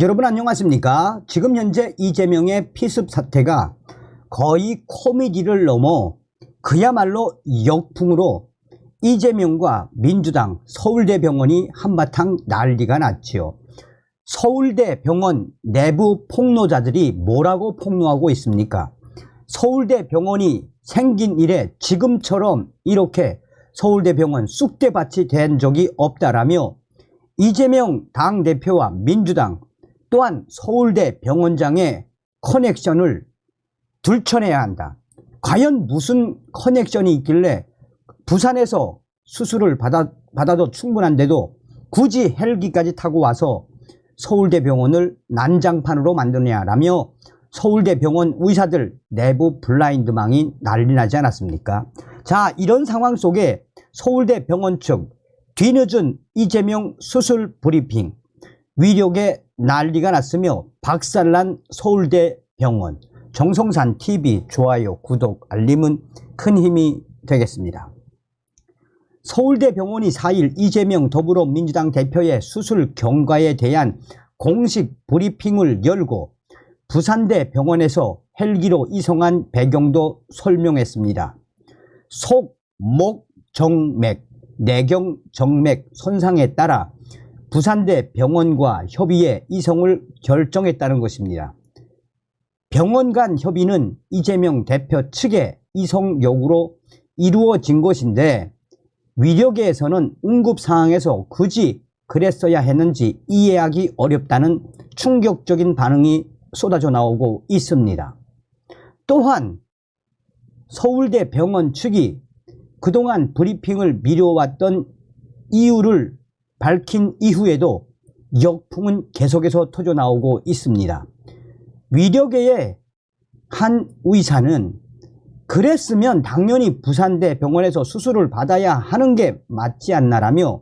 여러분 안녕하십니까? 지금 현재 이재명의 피습 사태가 거의 코미디를 넘어 그야말로 역풍으로 이재명과 민주당 서울대병원이 한바탕 난리가 났지요. 서울대병원 내부 폭로자들이 뭐라고 폭로하고 있습니까? 서울대병원이 생긴 이래 지금처럼 이렇게 서울대병원 쑥대밭이 된 적이 없다라며 이재명 당대표와 민주당 또한 서울대병원장의 커넥션을 들춰내야 한다. 과연 무슨 커넥션이 있길래 부산에서 수술을 받아도 충분한데도 굳이 헬기까지 타고 와서 서울대병원을 난장판으로 만드냐라며 서울대병원 의사들 내부 블라인드망이 난리 나지 않았습니까? 자, 이런 상황 속에 서울대병원 측 뒤늦은 이재명 수술 브리핑 위력에 난리가 났으며 박살난 서울대병원. 정성산TV 좋아요, 구독, 알림은 큰 힘이 되겠습니다. 서울대병원이 4일 이재명 더불어민주당 대표의 수술 경과에 대한 공식 브리핑을 열고 부산대 병원에서 헬기로 이송한 배경도 설명했습니다. 속, 목, 정맥, 내경, 정맥 손상에 따라 부산대 병원과 협의해 이송을 결정했다는 것입니다. 병원 간 협의는 이재명 대표 측의 이송 요구로 이루어진 것인데 위력계에서는 응급 상황에서 굳이 그랬어야 했는지 이해하기 어렵다는 충격적인 반응이 쏟아져 나오고 있습니다. 또한 서울대 병원 측이 그동안 브리핑을 미뤄왔던 이유를 밝힌 이후에도 역풍은 계속해서 터져 나오고 있습니다. 위력계의 한 의사는 그랬으면 당연히 부산대 병원에서 수술을 받아야 하는 게 맞지 않나라며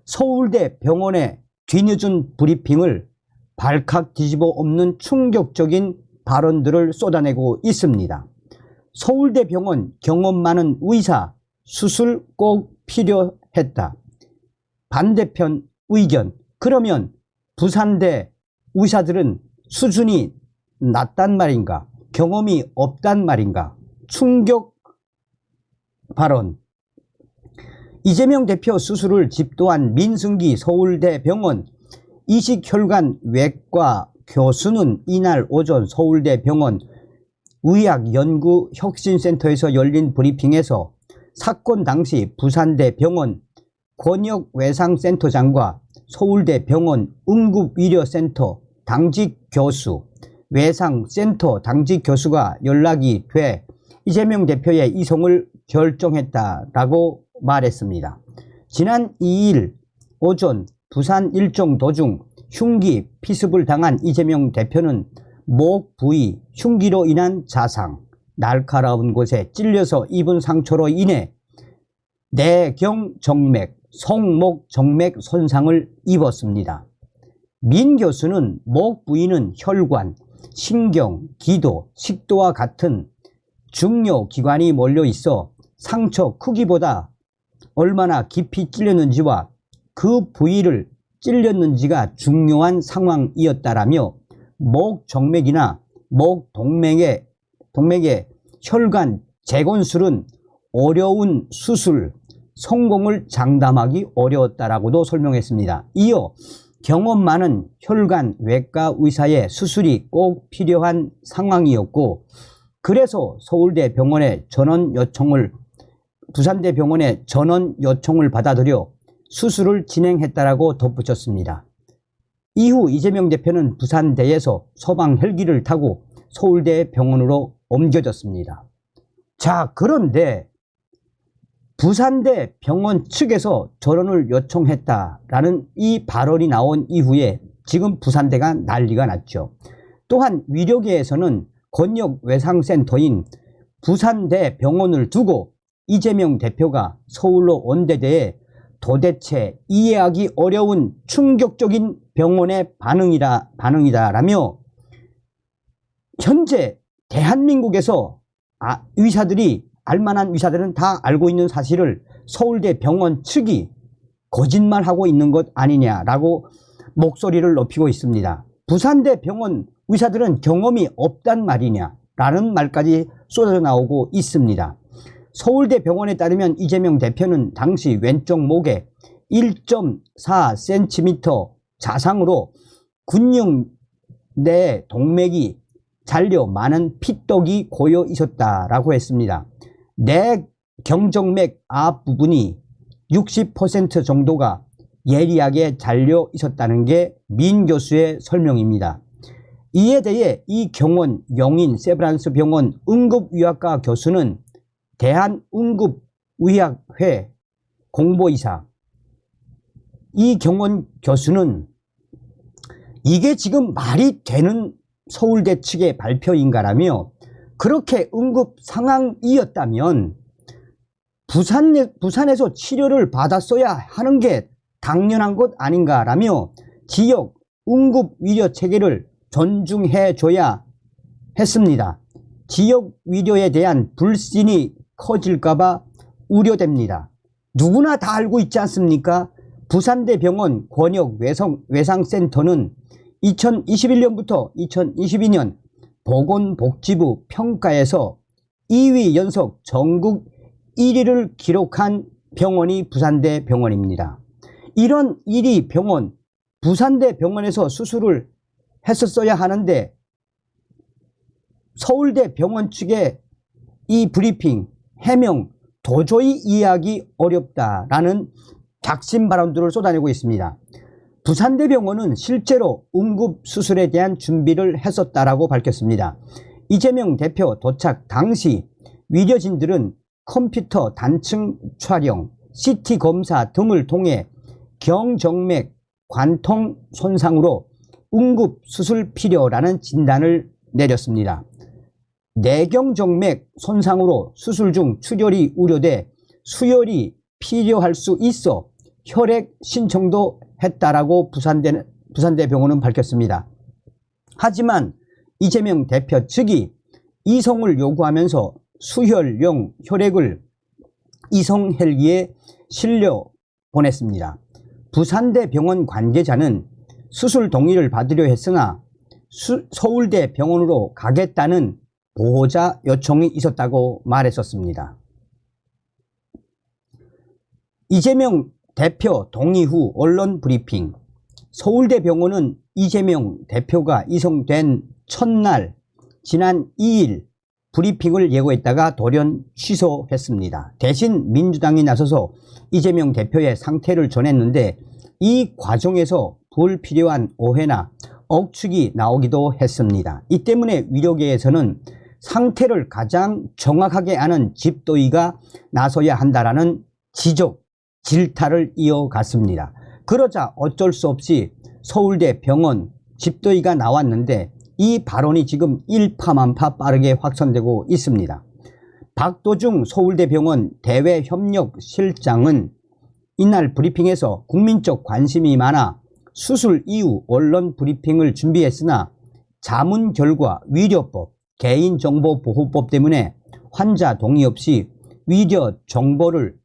서울대 병원의 뒤늦은 브리핑을 발칵 뒤집어 엎는 충격적인 발언들을 쏟아내고 있습니다. 서울대 병원 경험 많은 의사 수술 꼭 필요했다. 반대편 의견. 그러면 부산대 의사들은 수준이 낮단 말인가? 경험이 없단 말인가? 충격 발언. 이재명 대표 수술을 집도한 민승기 서울대병원 이식혈관 외과 교수는 이날 오전 서울대병원 의학연구혁신센터에서 열린 브리핑에서 사건 당시 부산대병원 권역외상센터장과 서울대병원 응급의료센터 당직 교수, 외상센터 당직 교수가 연락이 돼 이재명 대표의 이송을 결정했다라고 말했습니다. 지난 2일 오전 부산 일정 도중 흉기 피습을 당한 이재명 대표는 목 부위 흉기로 인한 자상, 날카로운 곳에 찔려서 입은 상처로 인해 내경 정맥, 성목 정맥 손상을 입었습니다. 민 교수는 목 부위는 혈관, 신경, 기도, 식도와 같은 중요 기관이 몰려 있어 상처 크기보다 얼마나 깊이 찔렸는지와 그 부위를 찔렸는지가 중요한 상황이었다라며 목 정맥이나 목 동맥의 혈관 재건술은 어려운 수술, 성공을 장담하기 어려웠다라고도 설명했습니다. 이어 경험 많은 혈관 외과 의사의 수술이 꼭 필요한 상황이었고 그래서 서울대 병원의 전원 요청을 부산대 병원의 전원 요청을 받아들여 수술을 진행했다라고 덧붙였습니다. 이후 이재명 대표는 부산대에서 소방 헬기를 타고 서울대 병원으로 옮겨졌습니다. 자, 그런데 부산대 병원 측에서 전원을 요청했다라는 이 발언이 나온 이후에 지금 부산대가 난리가 났죠. 또한 위력계에서는 권역외상센터인 부산대 병원을 두고 이재명 대표가 서울로 온 데 대해 도대체 이해하기 어려운 충격적인 병원의 반응이다라며 현재 대한민국에서 의사들이 알만한 의사들은 다 알고 있는 사실을 서울대 병원 측이 거짓말하고 있는 것 아니냐라고 목소리를 높이고 있습니다. 부산대 병원 의사들은 경험이 없단 말이냐 라는 말까지 쏟아져 나오고 있습니다. 서울대 병원에 따르면 이재명 대표는 당시 왼쪽 목에 1.4cm 자상으로 근육 내 동맥이 잘려 많은 피떡이 고여 있었다라고 했습니다. 내 경정맥 앞부분이 60% 정도가 예리하게 잘려 있었다는 게 민 교수의 설명입니다. 이에 대해 이경원 영인 세브란스 병원 응급의학과 교수는 대한응급의학회 공보이사 이경원 교수는 이게 지금 말이 되는 서울대 측의 발표인가라며 그렇게 응급 상황이었다면 부산에서 치료를 받았어야 하는 게 당연한 것 아닌가라며 지역 응급의료 체계를 존중해 줘야 했습니다. 지역 의료에 대한 불신이 커질까봐 우려됩니다. 누구나 다 알고 있지 않습니까? 부산대병원 권역외상센터는 2021년부터 2022년 보건복지부 평가에서 2위 연속 전국 1위를 기록한 병원이 부산대병원입니다. 이런 1위 병원, 부산대병원에서 수술을 했었어야 하는데 서울대병원 측의 이 브리핑, 해명 도저히 이해하기 어렵다라는 작심 발언들을 쏟아내고 있습니다. 부산대병원은 실제로 응급수술에 대한 준비를 했었다라고 밝혔습니다. 이재명 대표 도착 당시 의료진들은 컴퓨터 단층 촬영, CT 검사 등을 통해 경정맥 관통 손상으로 응급수술 필요라는 진단을 내렸습니다. 내경정맥 손상으로 수술 중 출혈이 우려돼 수혈이 필요할 수 있어 혈액 신청도 했다라고 부산대병원은 밝혔습니다. 하지만 이재명 대표 측이 이송을 요구하면서 수혈용 혈액을 이송 헬기에 실려 보냈습니다. 부산대병원 관계자는 수술 동의를 받으려 했으나 서울대병원으로 가겠다는 보호자 요청이 있었다고 말했었습니다. 이재명 대표 동의 후 언론 브리핑. 서울대병원은 이재명 대표가 이송된 첫날 지난 2일 브리핑을 예고했다가 돌연 취소했습니다. 대신 민주당이 나서서 이재명 대표의 상태를 전했는데 이 과정에서 불필요한 오해나 억측이 나오기도 했습니다. 이 때문에 의료계에서는 상태를 가장 정확하게 아는 집도의가 나서야 한다라는 지적, 질타를 이어갔습니다. 그러자 어쩔 수 없이 서울대 병원 집도의가 나왔는데 이 발언이 지금 일파만파 빠르게 확산되고 있습니다. 박도중 서울대병원 대외협력실장은 이날 브리핑에서 국민적 관심이 많아 수술 이후 언론 브리핑을 준비했으나 자문 결과 의료법, 개인정보보호법 때문에 환자 동의 없이 의료 정보를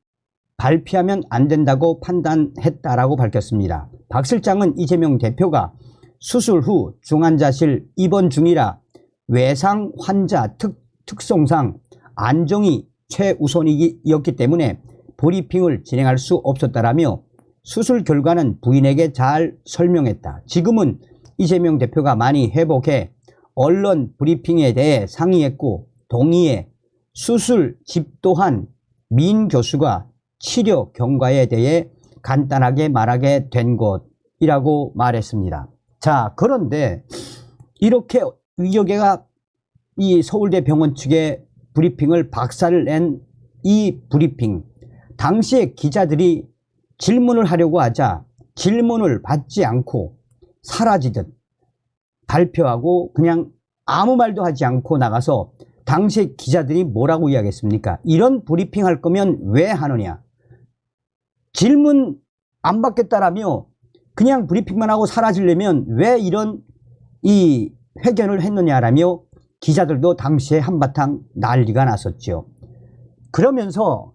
발표하면 안 된다고 판단했다라고 밝혔습니다. 박 실장은 이재명 대표가 수술 후 중환자실 입원 중이라 외상 환자 특성상 안정이 최우선이었기 때문에 브리핑을 진행할 수 없었다라며 수술 결과는 부인에게 잘 설명했다. 지금은 이재명 대표가 많이 회복해 언론 브리핑에 대해 상의했고 동의해 수술 집도한 민 교수가 치료 경과에 대해 간단하게 말하게 된 것이라고 말했습니다. 자, 그런데 이렇게 의료계가 이 서울대 병원 측의 브리핑을 박살을 낸 이 브리핑, 당시에 기자들이 질문을 하려고 하자 질문을 받지 않고 사라지듯 발표하고 그냥 아무 말도 하지 않고 나가서 당시에 기자들이 뭐라고 이야기했습니까? 이런 브리핑 할 거면 왜 하느냐? 질문 안 받겠다라며 그냥 브리핑만 하고 사라지려면 왜 이런 이 회견을 했느냐라며 기자들도 당시에 한바탕 난리가 났었죠. 그러면서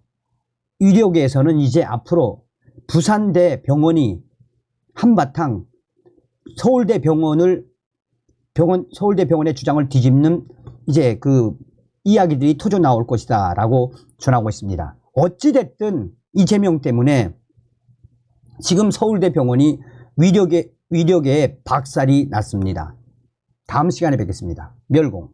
의료계에서는 이제 앞으로 부산대 병원이 한바탕 서울대 병원을 서울대병원의 주장을 뒤집는 이제 그 이야기들이 터져 나올 것이다 라고 전하고 있습니다. 어찌됐든 이재명 때문에 지금 서울대병원이 위력에 박살이 났습니다. 다음 시간에 뵙겠습니다. 멸공.